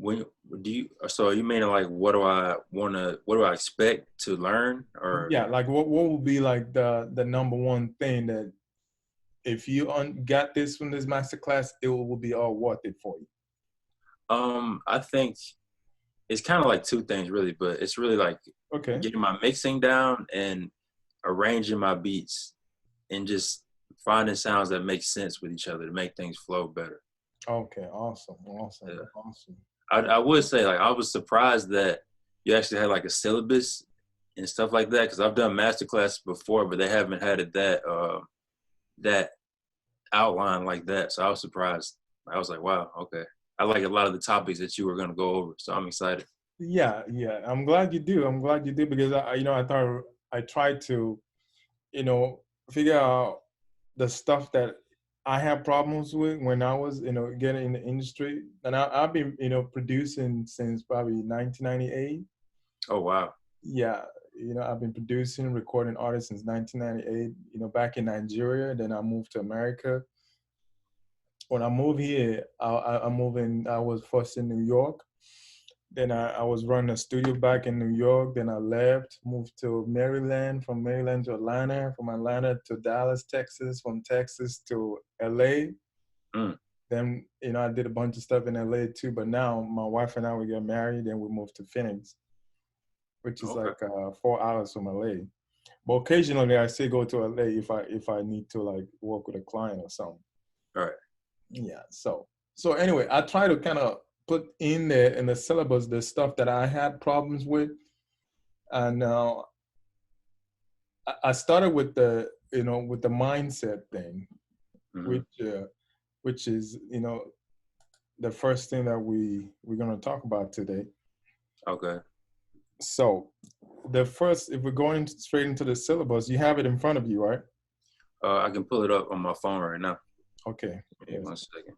when do you? So you mean like what do I expect to learn or? Yeah, like what would be like the number one thing that if you got this from this master class, it will be all worth it for you? I think it's kind of like two things really, but it's really like Okay. getting my mixing down and arranging my beats and just finding sounds that make sense with each other to make things flow better. Okay. Awesome. Awesome. Yeah. Awesome. I would say like I was surprised that you actually had like a syllabus and stuff like that because I've done master classes before, but they haven't had it that outline like that. So I was surprised. I was like, wow, okay. I like a lot of the topics that you were gonna go over, so I'm excited. Yeah. Yeah. I'm glad you do. I'm glad you do because I thought I tried to, you know, figure out the stuff that I had problems with when I was, getting in the industry. And I've been, producing since probably 1998. Oh wow. Yeah, I've been producing, recording artists since 1998, back in Nigeria. Then I moved to America. When I moved here, I was first in New York. Then I was running a studio back in New York. Then I left, moved to Maryland, from Maryland to Atlanta, from Atlanta to Dallas, Texas, from Texas to LA. Mm. Then, I did a bunch of stuff in LA too. But now my wife and I, we got married and we moved to Phoenix, which is Okay. like 4 hours from LA. But occasionally I still go to LA if I need to like work with a client or something. All right. Yeah. So anyway, I try to kind of put in there in the syllabus the stuff that I had problems with, and I started with the mindset thing, Mm-hmm. which is the first thing that we're gonna talk about today. Okay. So the first, if we're going straight into the syllabus, you have it in front of you, right? I can pull it up on my phone right now. Okay. Give me Yes. 1 second.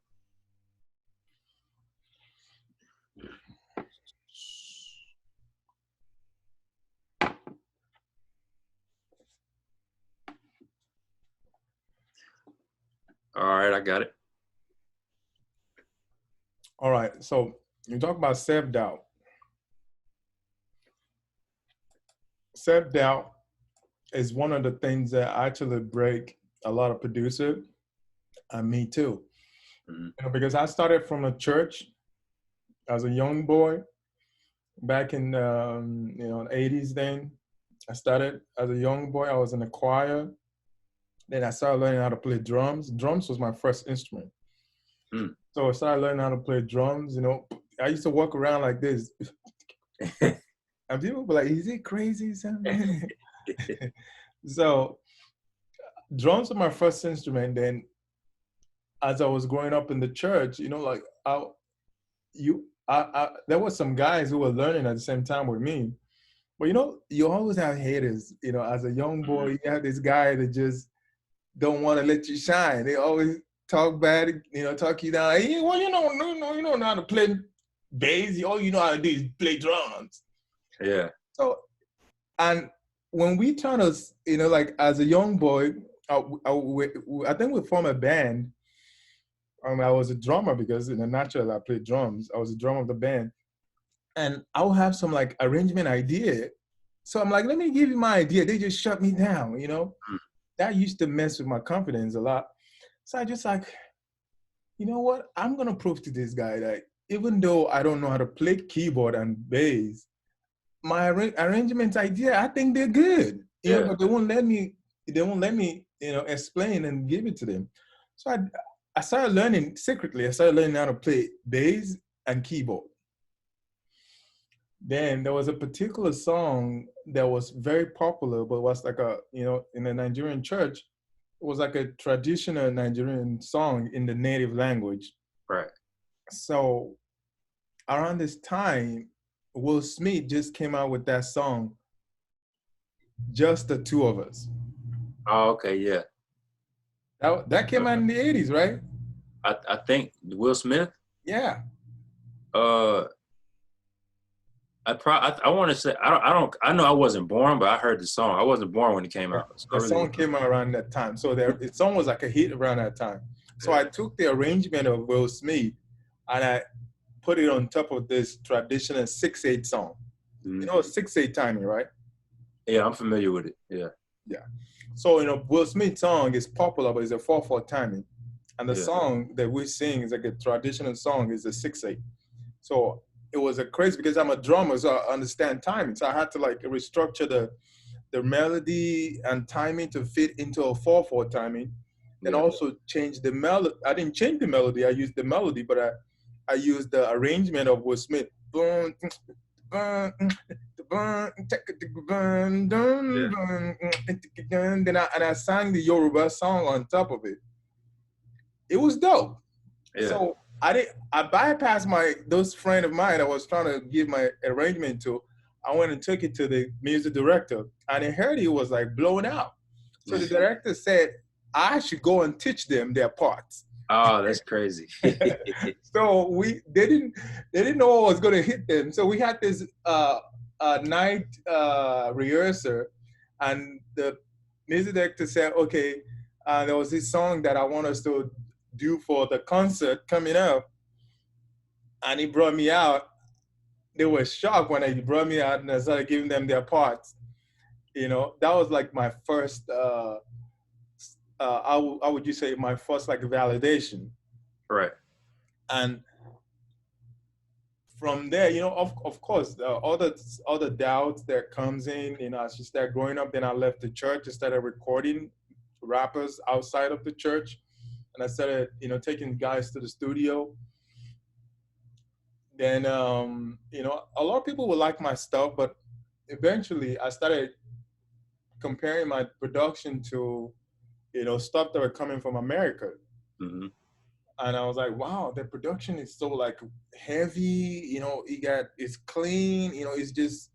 All right, I got it. All right. So you talk about self-doubt. Self-doubt is one of the things that actually break a lot of producers, and me too. Mm-hmm. Because I started from a church as a young boy back in the 80s. Then I started as a young boy. I was in a choir. Then I started learning how to play drums. Drums was my first instrument. Mm. So I started learning how to play drums. I used to walk around like this. And people were like, is it crazy? So drums were my first instrument. Then as I was growing up in the church, like there was some guys who were learning at the same time with me. But you always have haters. As a young boy, Mm-hmm. you have this guy that just don't want to let you shine. They always talk bad, talk you down. Hey, well, you don't know how to play bass. All you know how to do is play drums. Yeah. So, and when we turned us, like as a young boy, I think we formed a band. I was a drummer because naturally I played drums. I was a drummer of the band. And I'll have some like arrangement idea. So I'm like, let me give you my idea. They just shut me down, Mm. That used to mess with my confidence a lot. So I just like, you know what? I'm gonna prove to this guy that even though I don't know how to play keyboard and bass, my arrangement idea, I think they're good. Yeah. But they won't let me. They won't let me, explain and give it to them. So I started learning secretly. I started learning how to play bass and keyboard. Then there was a particular song that was very popular, but was like in a Nigerian church, it was like a traditional Nigerian song in the native language. Right. So around this time, Will Smith just came out with that song, Just the Two of Us. Oh, okay. Yeah. That came out in the 80s, right? I think Will Smith. Yeah. Uh, I want to say I know I wasn't born, but I heard the song. I wasn't born when it came out, so I The really. song came out around that time. So the song was like a hit around that time. So Yeah. I took the arrangement of Will Smith and put it on top of this traditional 6/8 song. You know, 6/8 timing, right? Yeah, I'm familiar with it. Yeah. Yeah. So, Will Smith's song is popular, but it's a 4/4 timing. And the Yeah. song that we sing is like a traditional song, is a 6/8. So it was a crazy because I'm a drummer, so I understand timing. So I had to like restructure the melody and timing to fit into a 4/4 timing, and Yeah. also change the melody. I didn't change the melody. I used the melody, but I used the arrangement of Will Smith. Boom, boom, boom, Yeah. then I sang the Yoruba song on top of it. It was dope. Yeah. So I bypassed those friend of mine I was trying to give my arrangement to. I went and took it to the music director, and I heard he was like blown out. So the director said I should go and teach them their parts. Oh, that's crazy. So they didn't know what was going to hit them. So we had this night rehearsal, and the music director said, "Okay, there was this song that I want us to do for the concert coming up," and he brought me out. They were shocked when he brought me out and I started giving them their parts. That was like my first. How would you say my first like validation? Right. And from there, of course, other doubts that comes in. As you start growing up, then I left the church and started recording rappers outside of the church, and I started, taking guys to the studio. Then, a lot of people would like my stuff, but eventually I started comparing my production to, stuff that were coming from America. Mm-hmm. And I was like, wow, the production is so like heavy, it's clean, it's just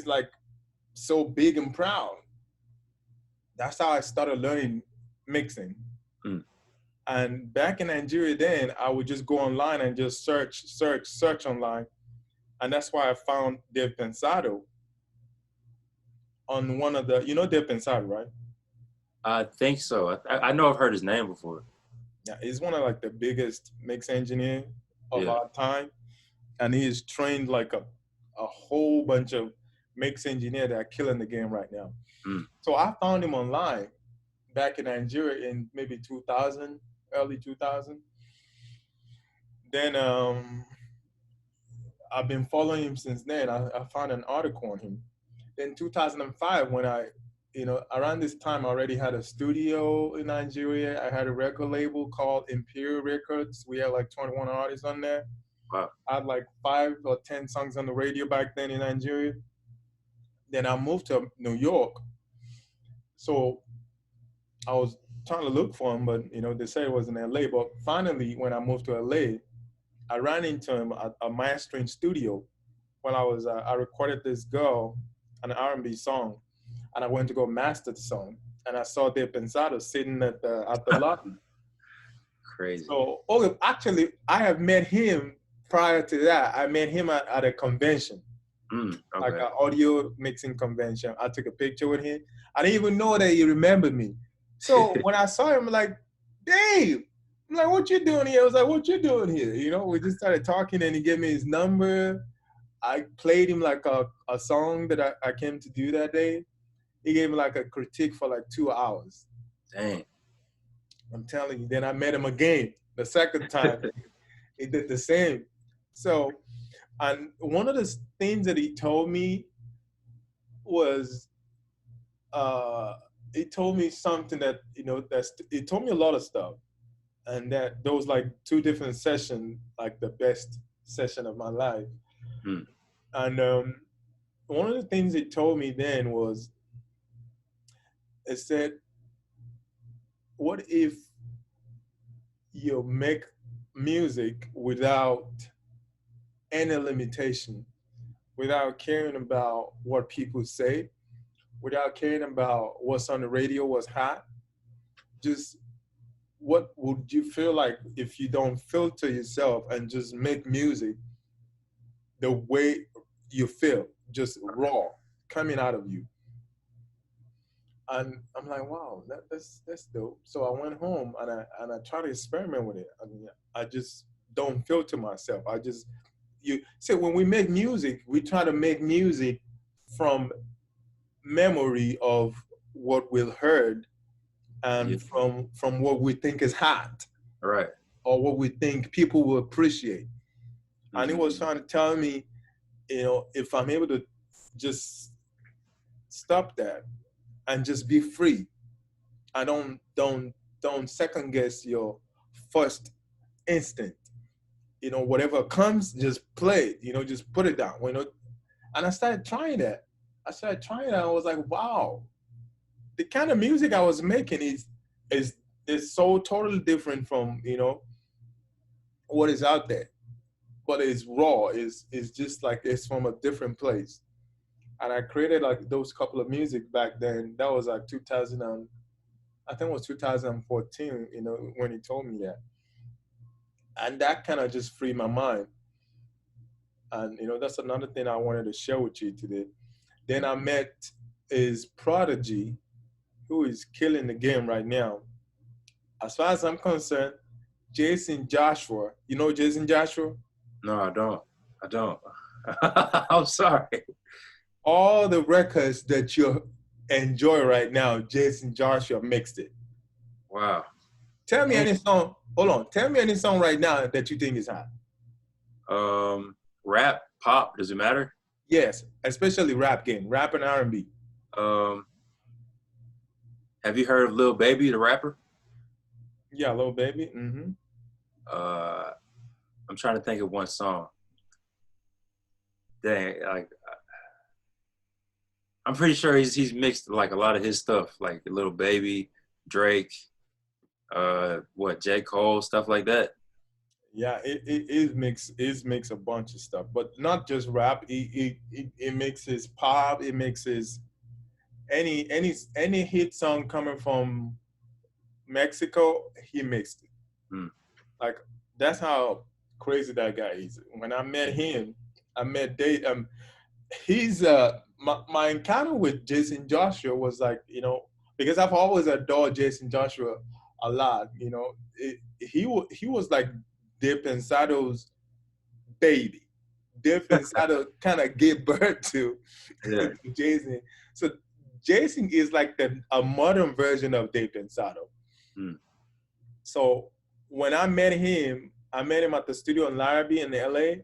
like so big and proud. That's how I started learning mixing. Mm. And back in Nigeria then, I would just go online and just search online. And that's why I found Dave Pensado on one of the, Dave Pensado, right? I think so. I know I've heard his name before. Yeah, he's one of like the biggest mix engineer of Yeah. our time. And he is trained like a whole bunch of mix engineer that are killing the game right now. Mm. So I found him online back in Nigeria in maybe 2000, early 2000. Then I've been following him since then. I found an article on him. Then 2005, when around this time, I already had a studio in Nigeria. I had a record label called Imperial Records. We had like 21 artists on there. Wow. I had like 5 or 10 songs on the radio back then in Nigeria. Then I moved to New York. So I was trying to look for him, but they said it was in LA. But finally, when I moved to LA, I ran into him at a mastering studio when I recorded this girl an R&B song, and I went to go master the song, and I saw Dave Pensado sitting at the lobby. Crazy. So, actually, I have met him prior to that. I met him at a convention, Okay. like an audio mixing convention. I took a picture with him. I didn't even know that he remembered me. So when I saw him, I'm like, Dave, I'm like, what you doing here? I was like, what you doing here? We just started talking, and he gave me his number. I played him like a song that I came to do that day. He gave me like a critique for like 2 hours. Dang. I'm telling you. Then I met him again the second time. He did the same. So, and one of the things that he told me was, he told me something that, he told me a lot of stuff. And that those like 2 different sessions, like the best session of my life. Mm. And one of the things he told me then was, it said, what if you make music without any limitation, without caring about what people say, without caring about what's on the radio, what's hot? Just what would you feel like if you don't filter yourself and just make music the way you feel, just raw, coming out of you? And I'm like, wow, that's dope. So I went home and I tried to experiment with it. I mean, I just don't filter myself. I just you say when we make music, we try to make music from memory of what we heard Yeah. and from what we think is hot Right. or what we think people will appreciate. And he Hmm. was trying to tell me, if I'm able to just stop that and just be free, I don't second guess your first instinct. Whatever comes, just play it. Just put it down. And I started trying that. I was like, wow, the kind of music I was making is so totally different from what is out there. But it's raw. Is just like it's from a different place. And I created like those couple of music back then. That was like 2000. I think it was 2014. When he told me that, and that kind of just freed my mind. And that's another thing I wanted to share with you today. Then I met his prodigy, who is killing the game right now. As far as I'm concerned, Jason Joshua. You know Jason Joshua? No, I don't. I don't. I'm sorry. All the records that you enjoy right now, Jason Joshua mixed it. Wow. Tell me Dang. any song. Hold on. Tell me any song right now that you think is hot. Rap, pop, does it matter? Yes, especially rap and R&B. Um, have you heard of Lil Baby, the rapper? Yeah, Little Baby. Mm-hmm. Uh, I'm trying to think of one song. Dang, like I'm pretty sure he's mixed like a lot of his stuff, like Lil Baby, Drake, J. Cole, stuff like that. Yeah, it makes a bunch of stuff, but not just rap. It mixes pop. It mixes any hit song coming from Mexico. He mixed it. Hmm. Like that's how crazy that guy is. When I met him, I met Dave. He's my encounter with Jason Joshua was like because I've always adored Jason Joshua a lot. He was like Dave Pensado's baby. Dave Pensado kind of gave birth to Yeah. Jason. So Jason is like a modern version of Dave Pensado. Hmm. So when I met him at the studio in Larrabee in LA,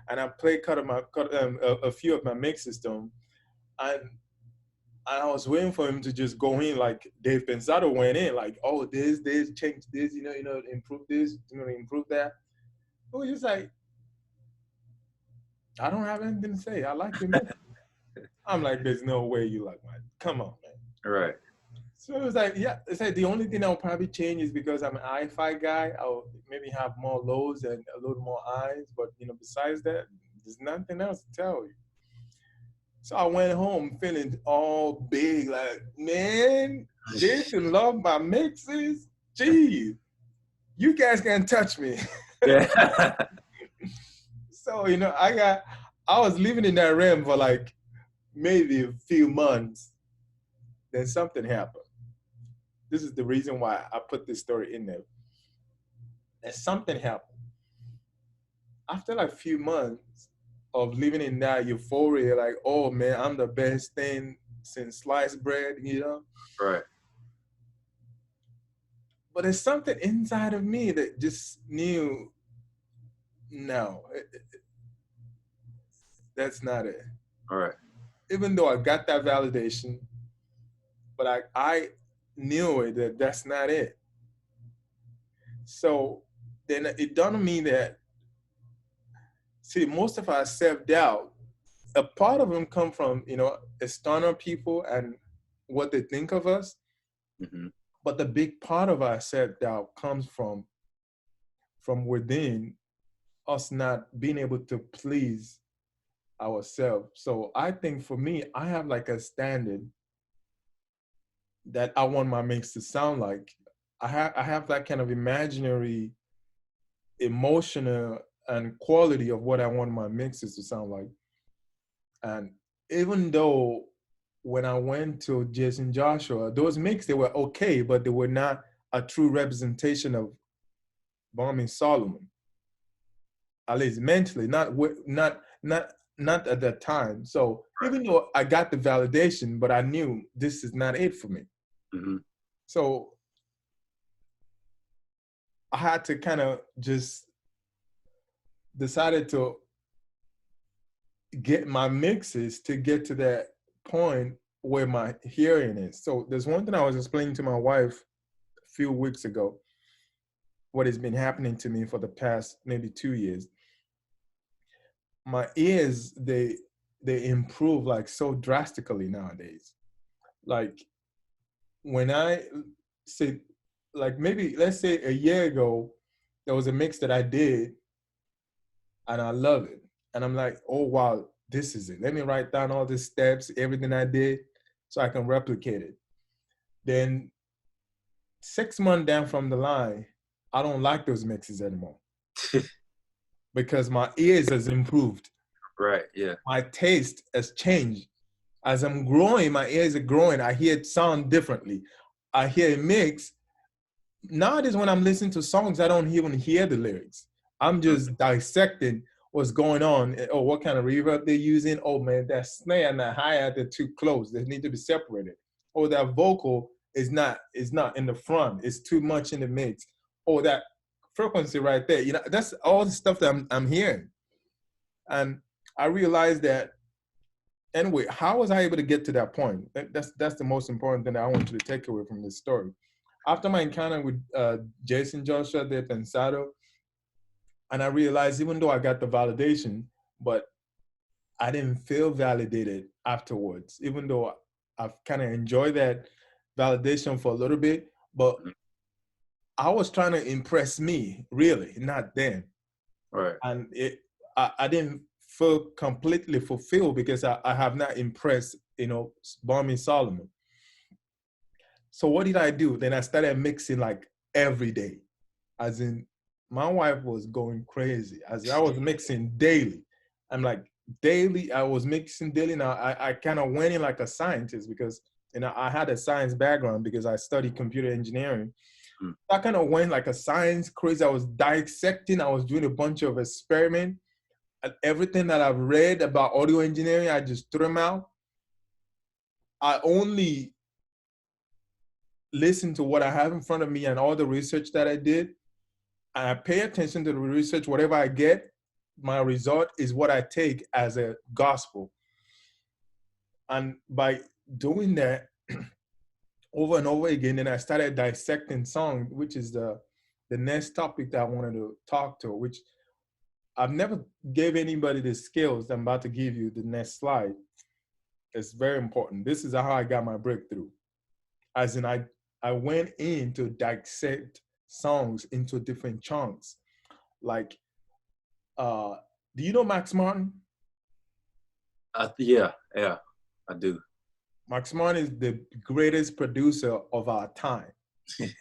and I played a few of my mix system, and I was waiting for him to just go in like Dave Pensado went in, like, oh, this, change this, improve this, improve that. It was just like, I don't have anything to say. I like your mix. I'm like, there's no way you like mine. Come on, man. All right. So it was like, yeah, it's like the only thing I'll probably change is because I'm an hi-fi guy. I'll maybe have more lows and a little more highs, but besides that, there's nothing else to tell you. So I went home feeling all big, like, man, Jason loved my mixes. Gee, you guys can't touch me. Yeah. So, I was living in that realm for like maybe a few months. Then something happened. This is the reason why I put this story in there. And something happened. After like a few months of living in that euphoria, like, oh man, I'm the best thing since sliced bread, Right. But there's something inside of me that just knew, no, that's not it. All right. Even though I got that validation, but I knew it that that's not it. So then it dawned on me that, see, most of our self-doubt, a part of them come from, external people and what they think of us. Mm-hmm. But the big part of our self-doubt comes from within us not being able to please ourselves. So I think for me, I have like a standard that I want my mix to sound like. I have that kind of imaginary, emotional, and quality of what I want my mixes to sound like. And even though when I went to Jason Joshua, those mix they were okay, but they were not a true representation of Bomb Solomon. at least mentally, not at that time. So even though I got the validation, but I knew this is not it for me. Mm-hmm. So I had to kind of just decided to get my mixes to get to that point where my hearing is. So there's one thing I was explaining to my wife a few weeks ago, what has been happening to me for the past maybe 2 years. My ears, they improve like so drastically nowadays. Like when I say, like maybe let's say a year ago, there was a mix that I did and I love it. And I'm like, oh wow, this is it. Let me write down all the steps, everything I did, so I can replicate it. Then 6 months down from the line, I don't like those mixes anymore because my ears has improved. Right. Yeah. My taste has changed. As I'm growing, my ears are growing. I hear it sound differently. I hear a mix. Nowadays, when I'm listening to songs, I don't even hear the lyrics. I'm just dissecting what's going on. Oh, what kind of reverb they're using. Oh man, that snare and that hi-hat, they're too close. They need to be separated. Or that vocal is not in the front. It's too much in the mix. Or that frequency right there. You know, that's all the stuff that I'm hearing. And I realized that anyway, how was I able to get to that point? That's the most important thing that I want you to take away from this story. After my encounter with Jason Joshua de Pensado, and I realized even though I got the validation, but I didn't feel validated afterwards, even though I've kind of enjoyed that validation for a little bit, but I was trying to impress me, really, not them. Right. And I didn't feel completely fulfilled because I have not impressed, Barmy Solomon. So what did I do? Then I started mixing like every day. As in, my wife was going crazy. As I was mixing daily. I'm like, daily, I was mixing daily. Now I kind of went in like a scientist because, I had a science background because I studied computer engineering. I kind of went like a science crazy. I was dissecting. I was doing a bunch of experiments. And everything that I've read about audio engineering, I just threw them out. I only listen to what I have in front of me and all the research that I did. And I pay attention to the research. Whatever I get, my result is what I take as a gospel. And by doing that over and over again, then I started dissecting song, which is the next topic that I wanted to talk to, which I've never gave anybody the skills that I'm about to give you. The next slide. It's very important. This is how I got my breakthrough. As in, I went in to dissect songs into different chunks. Like, do you know Max Martin? Yeah, I do. Max Martin is the greatest producer of our time,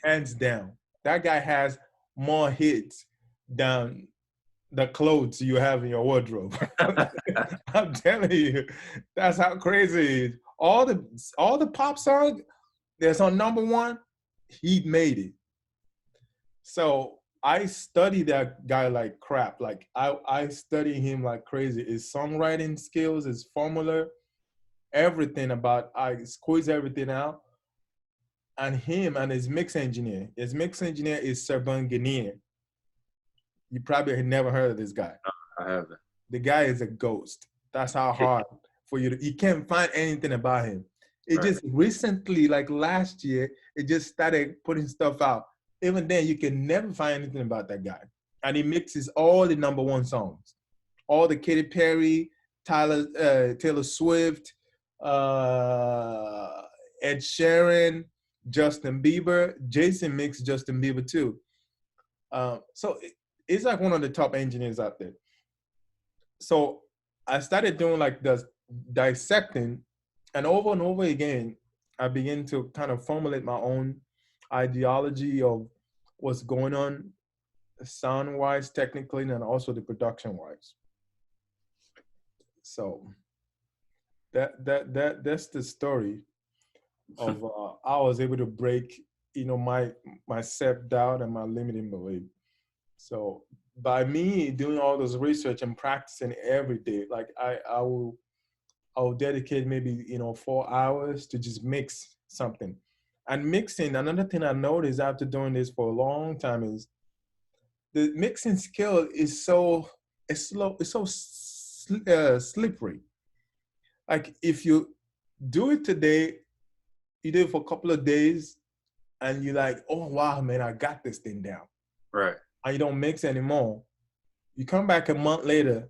hands down. That guy has more hits than the clothes you have in your wardrobe. I'm telling you, that's how crazy it is. All the pop songs that's on number one, he made it. So I study that guy like crap. Like I study him like crazy. His songwriting skills, his formula, everything about, I squeeze everything out. And him and his mix engineer. His mix engineer is Serban Guinier. You probably had never heard of this guy. I haven't. The guy is a ghost. That's how hard for you can't find anything about him. It just recently, like last year, it just started putting stuff out. Even then, you can never find anything about that guy. And he mixes all the number one songs. All the Katy Perry, Taylor Swift, Ed Sheeran, Justin Bieber. Jason mixed Justin Bieber too. So it's like one of the top engineers out there. So I started doing like the dissecting, and over again, I began to kind of formulate my own ideology of what's going on sound-wise, technically, and also the production-wise. So that's the story of I was able to break, my self-doubt and my limiting belief. So by me doing all those research and practicing every day, like I'll dedicate maybe 4 hours to just mix something. And mixing, another thing I noticed after doing this for a long time is the mixing skill is so it's slow, it's so slippery. Like if you do it today, you do it for a couple of days, and you're like, oh wow, man, I got this thing down. Right. And you don't mix anymore. You come back a month later,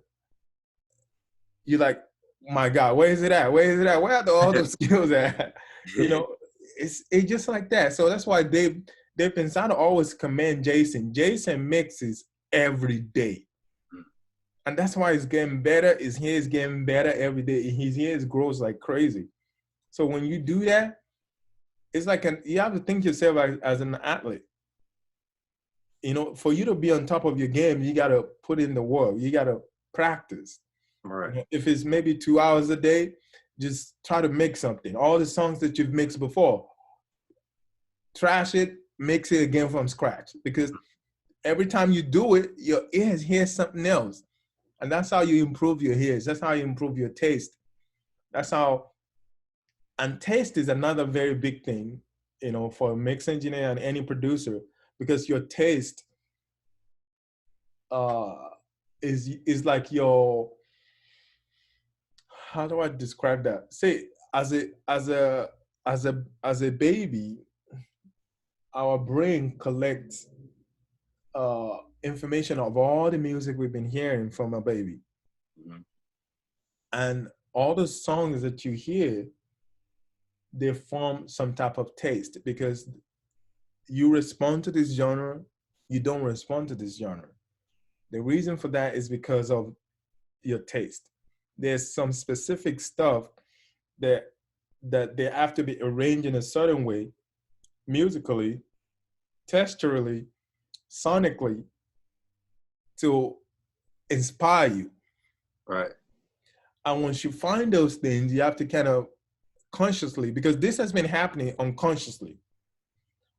you're like, my God, where is it at? Where is it at? Where are all those skills at? You know, it's just like that. So that's why Dave Pensado always commend Jason. Jason mixes every day. And that's why it's getting better. His hair is getting better every day. His hair grows like crazy. So when you do that, it's like you have to think yourself as an athlete. For you to be on top of your game, you got to put in the work. You got to practice. Right. If it's maybe 2 hours a day, just try to make something. All the songs that you've mixed before, trash it, mix it again from scratch. Because every time you do it, your ears hear something else. And that's how you improve your ears. That's how you improve your taste. That's how, and taste is another very big thing, for a mix engineer and any producer, because your taste uh, is like your, how do I describe that? Say, as a baby, our brain collects information of all the music we've been hearing from a baby, and all the songs that you hear, they form some type of taste because you respond to this genre, you don't respond to this genre. The reason for that is because of your taste. There's some specific stuff that they have to be arranged in a certain way, musically, texturally, sonically, to inspire you. Right. And once you find those things, you have to kind of consciously, because this has been happening unconsciously.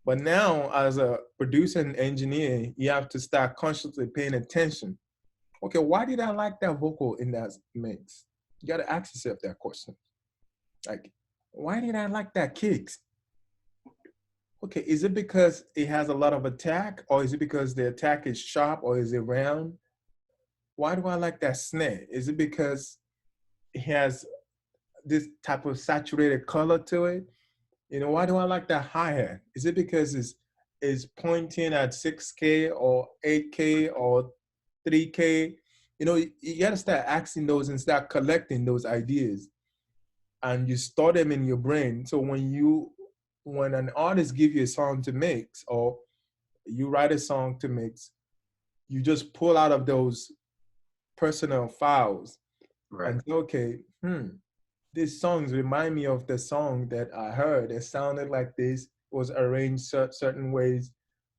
But now, as a producer and engineer, you have to start consciously paying attention. Okay, why did I like that vocal in that mix? You got to ask yourself that question. Like, why did I like that kicks? Okay, is it because it has a lot of attack, or is it because the attack is sharp, or is it round? Why do I like that snare? Is it because it has this type of saturated color to it? Why do I like that hi-hat? Is it because it's pointing at 6K or 8K or 3K? You got to start asking those and start collecting those ideas, and you store them in your brain. So when an artist gives you a song to mix, or you write a song to mix, you just pull out of those personal files Right. and say, okay, these songs remind me of the song that I heard. It sounded like this, was arranged certain ways.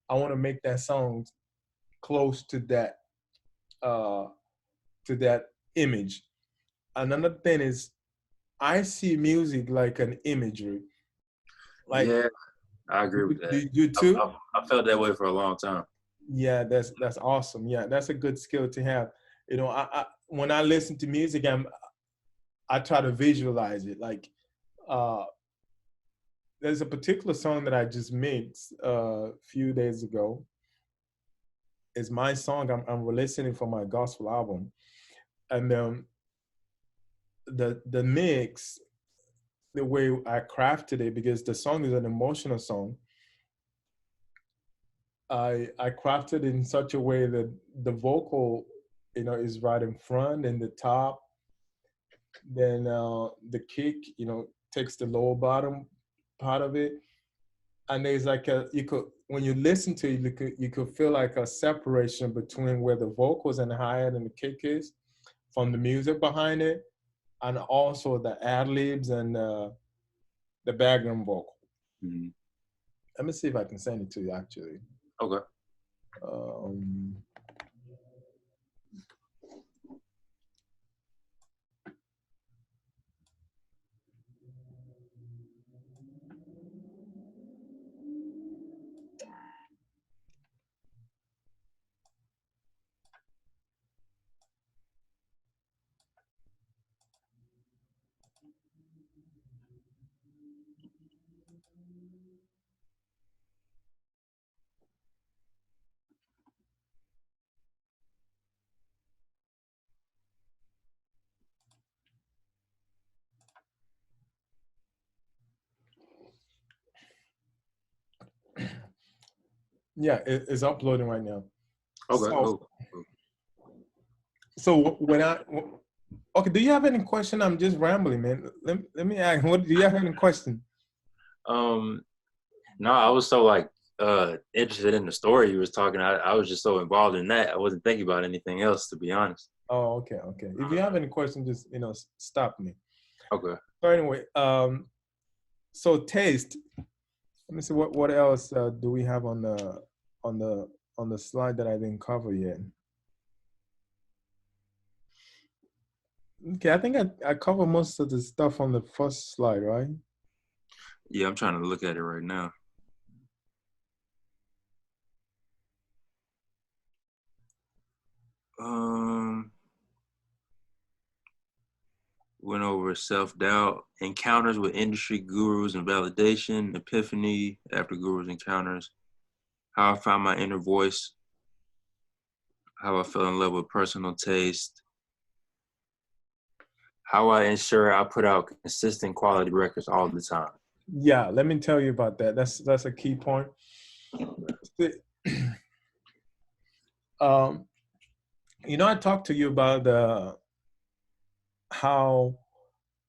I want to make that song close uh, to that image. Another thing is, I see music like an imagery. Like, Yeah, I agree with that. do you too? I felt that way for a long time. Yeah, that's awesome. Yeah, that's a good skill to have. When I listen to music, I try to visualize it. Like, uh, there's a particular song that I just mixed a few days ago. It's my song. I'm releasing it for my gospel album, and the mix, the way I crafted it, because the song is an emotional song. I crafted it in such a way that the vocal, is right in front and the top. Then the kick, takes the lower bottom part of it, and there's like you could, when you listen to it, you could feel like a separation between where the vocals and the hi-hat and the kick is from the music behind it, and also the ad libs and the background vocal. Mm-hmm. Let me see if I can send it to you actually. Okay. Um, Yeah, it's uploading right now. Okay, So, cool. so when I okay, do you have any question? I'm just rambling, man. Let me ask. What do you have any question? Um, no, I was so like interested in the story you was talking. I was just so involved in that. I wasn't thinking about anything else, to be honest. Oh, okay, okay. If you have any question, just stop me. Okay. So anyway, so taste. Let me see what else do we have on on the on the slide that I didn't cover yet. Okay, I think I covered most of the stuff on the first slide, right? Yeah, I'm trying to look at it right now. Um, went over self-doubt, encounters with industry gurus and validation, epiphany after gurus encounters, how I found my inner voice, how I fell in love with personal taste, how I ensure I put out consistent quality records all the time. Yeah, let me tell you about that. That's a key point. um, I talked to you about how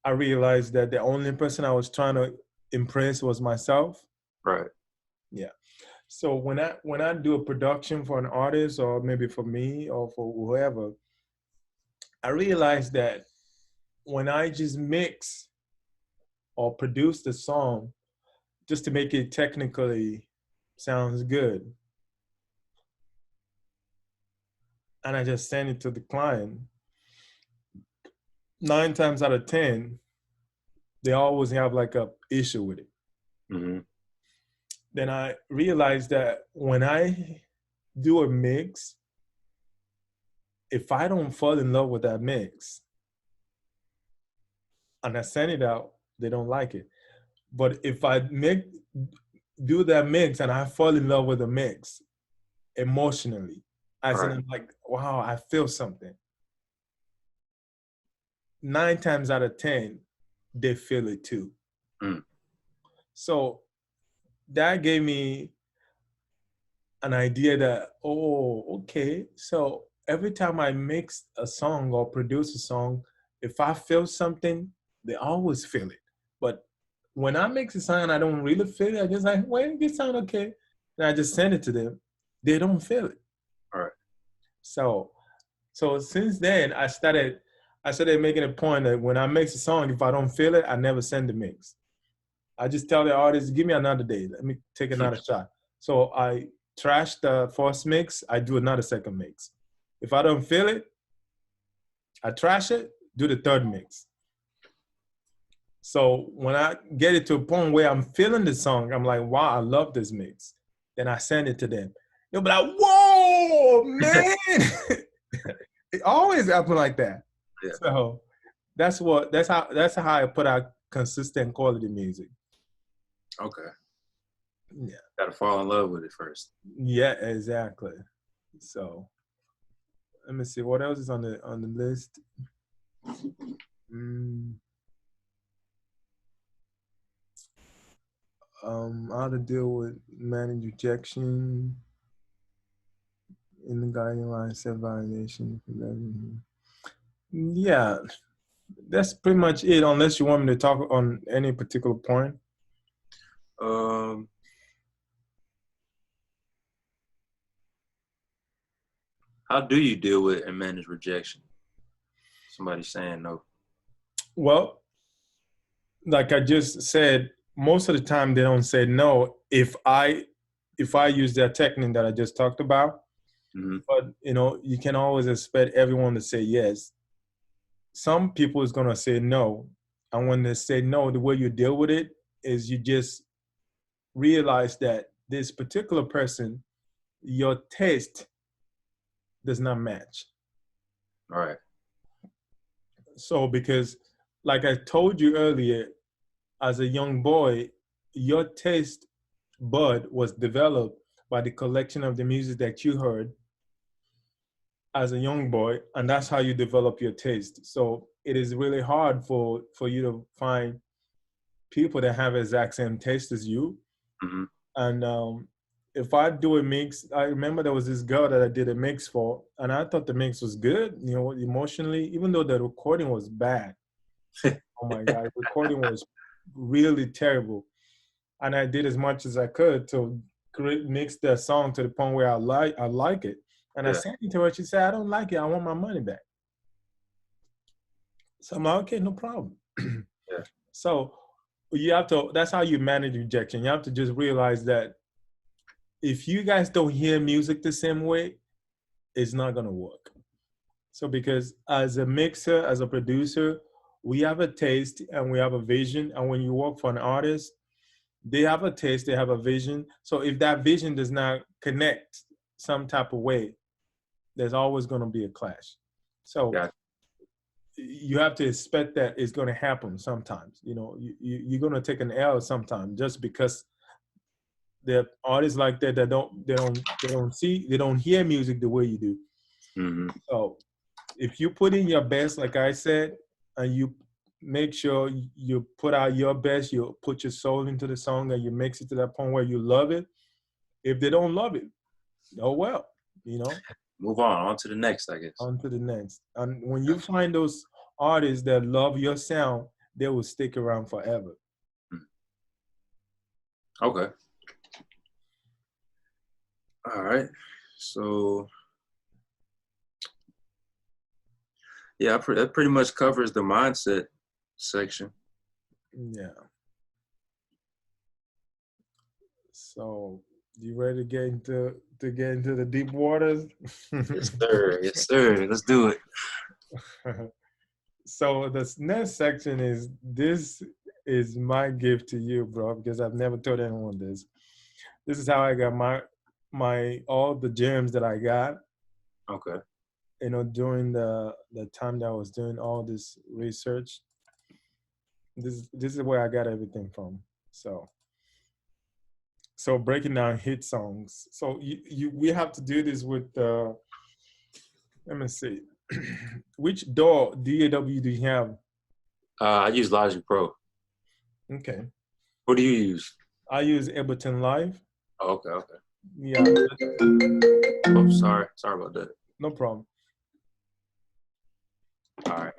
I realized that the only person I was trying to impress was myself. Right. Yeah. So when I do a production for an artist or maybe for me or for whoever, I realized that when I just mix or produce the song just to make it technically sounds good, and I just send it to the client, 9 times out of 10, they always have like a issue with it. Mm-hmm. Then I realized that when I do a mix, if I don't fall in love with that mix and I send it out, they don't like it. But if I do that mix and I fall in love with the mix emotionally, as in Right. I'm like, wow, I feel something. 9 times out of 10, they feel it too. Mm. So that gave me an idea that, oh, okay. So every time I mix a song or produce a song, if I feel something, they always feel it. But when I mix a song and I don't really feel it, I just like, well, this sound okay. And I just send it to them. They don't feel it. All right. So since then I started making a point that when I mix a song, if I don't feel it, I never send the mix. I just tell the artist, give me another day. Let me take another shot. So I trash the first mix. I do another second mix. If I don't feel it, I trash it, do the third mix. So when I get it to a point where I'm feeling the song, I'm like, wow, I love this mix. Then I send it to them. They'll be like, whoa, man. It always happens like that. Yeah. So that's how I put out consistent quality music. Okay. Yeah. Got to fall in love with it first. Yeah, exactly. So let me see what else is on the list. Mm, how to deal with manage rejection in the guideline self validation. Yeah, that's pretty much it. Unless you want me to talk on any particular point. Um, how do you deal with and manage rejection? Somebody saying no. Well, like I just said, most of the time they don't say no if I use that technique that I just talked about. Mm-hmm. But you can always expect everyone to say yes. Some people is gonna say no, and when they say no, the way you deal with it is you just realize that this particular person, your taste does not match. All right. So because, like I told you earlier, as a young boy, your taste bud was developed by the collection of the music that you heard as a young boy, and that's how you develop your taste. So it is really hard for you to find people that have exact same taste as you. Mm-hmm. And if I do a mix, I remember there was this girl that I did a mix for, and I thought the mix was good, you know, emotionally, even though the recording was bad. Oh my God, recording was really terrible. And I did as much as I could to mix the song to the point where I like it. And I Yeah. sent it to her. She said, "I don't like it. I want my money back." So I'm like, "Okay, no problem." Yeah. So you have to. That's how you manage rejection. You have to just realize that if you guys don't hear music the same way, it's not gonna work. So because as a mixer, as a producer, we have a taste and we have a vision. And when you work for an artist, they have a taste, they have a vision. So if that vision does not connect some type of way, there's always going to be a clash. So Yeah. you have to expect that it's going to happen sometimes. You know, you're going to take an L sometimes just because there are artists like that that they don't hear music the way you do. Mm-hmm. So if you put in your best, like I said, and you make sure you put out your best, you put your soul into the song and you mix it to that point where you love it. If they don't love it, oh well, you know, Move on to the next, I guess. on to the next. And when you find those artists that love your sound, they will stick around forever. Okay. All right. So yeah, that pretty much covers the mindset section. Yeah. So you ready to get into the deep waters? Yes, sir. Yes, sir. Let's do it. So the next section is this is my gift to you, bro, because I've never told anyone this. This is how I got my all the gems that I got, Okay. you know, during the time that I was doing all this research. This is where I got everything from. So breaking down hit songs. So we have to do this with let me see. Which DAW do you have? I use Logic Pro. Okay. What do you use? I use Ableton Live. Oh, okay. Okay. Yeah, Oh, sorry about that. no problem. All right.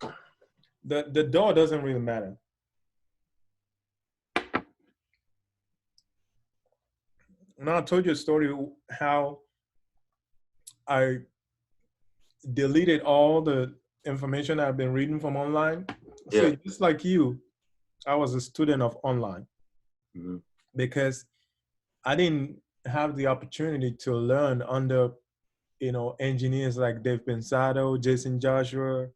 The DAW doesn't really matter. Now I told you a story how I deleted all the information I've been reading from online. Yeah. So just like you, I was a student of online Mm-hmm. because I didn't have the opportunity to learn under, you know, engineers like Dave Pensado, Jason Joshua,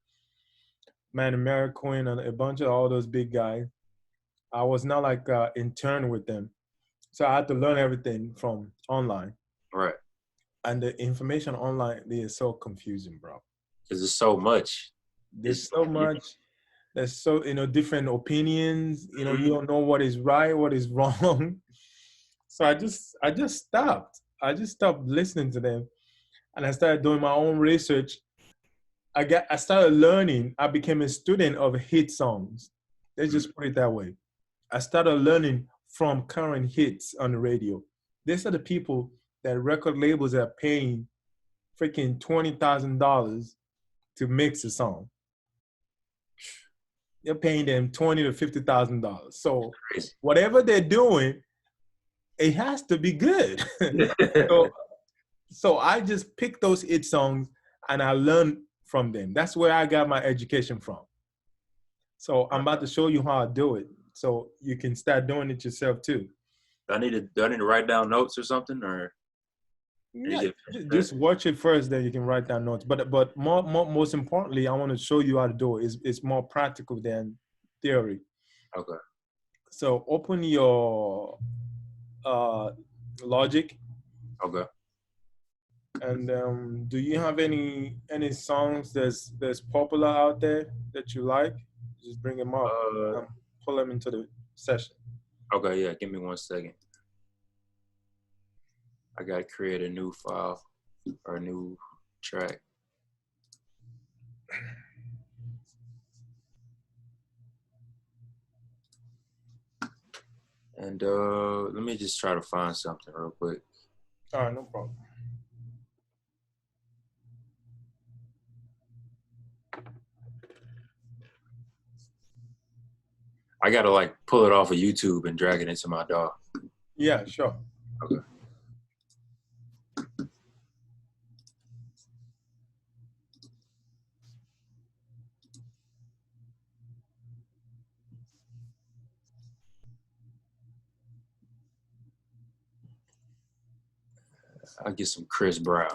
Manny Maricoin, and a bunch of all those big guys. I was not like intern with them. So I had to learn everything from online. Right. And the information online is so confusing, bro. Because there's so much. There's so much. There's so, you know, different opinions. You know, you don't know what is right, what is wrong. So I just stopped. I just stopped listening to them, and I started doing my own research. I started learning. I became a student of hit songs. Let's just put it that way. I started learning from current hits on the radio. These are the people that record labels are paying freaking $20,000 to mix a song. They're paying them $20,000 to $50,000. So whatever they're doing, it has to be good. so I just picked those hit songs and I learned from them. That's where I got my education from. So I'm about to show you how I do it, so you can start doing it yourself too. Do I need to write down notes or something, or Yeah, just watch it first, then you can write down notes. But most importantly, I want to show you how to do it. It's more practical than theory. Okay. So open your Logic. Okay. And do you have any songs that's popular out there that you like? Just bring them up, pull them into the session. Okay, yeah, give me 1 second. I gotta create a new file or a new track. And let me just try to find something real quick. All right, no problem. I gotta like pull it off of YouTube and drag it into my DAW. Yeah, sure. Okay. I'll get some Chris Brown.